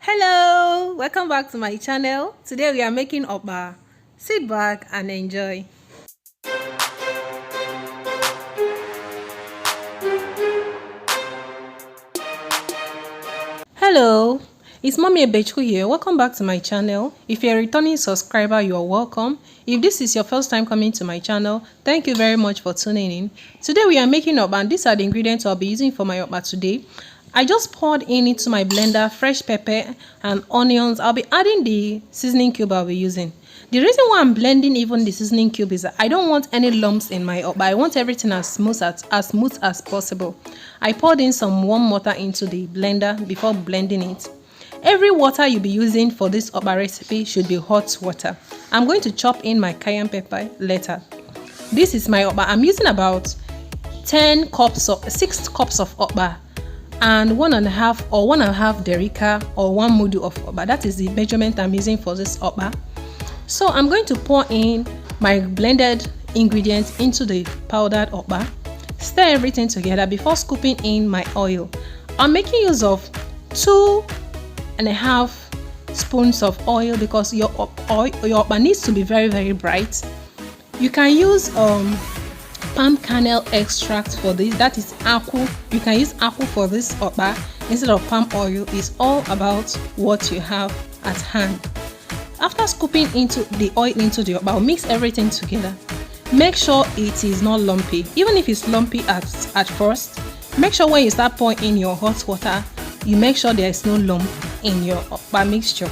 Hello, welcome back to my channel. Today we are making okpa. Sit back and enjoy. Hello, it's Mommy Ebechku here. Welcome back to my channel. If you're a returning subscriber, you are welcome. If this is your first time coming to my channel, thank you very much for tuning in. Today we are making okpa, and these are the ingredients I'll be using for my okpa today. I just poured into my blender fresh pepper and onions. I'll be adding the seasoning cube I'll be using. The reason why I'm blending even the seasoning cube is that I don't want any lumps in my okpa. I want everything as smooth as possible. I poured in some warm water into the blender before blending it. Every water you'll be using for this okpa recipe should be hot water. I'm going to chop in my cayenne pepper later. This is my okpa. I'm using about 6 cups of okpa and 1.5 derica or 1 mudu of okpa. That is the measurement I'm using for this okpa. So I'm going to pour in my blended ingredients into the powdered okpa. Stir everything together before scooping in my oil. I'm making use of 2.5 spoons of oil because your okpa needs to be very bright. You can use palm kernel extract for this, that is aku. You can use aku for this okpa instead of palm oil. It's all about what you have at hand. After scooping into the oil into the okpa, mix everything together. Make sure it is not lumpy. Even if it's lumpy at first, make sure when you start pouring in your hot water, you make sure there is no lump in your okpa mixture.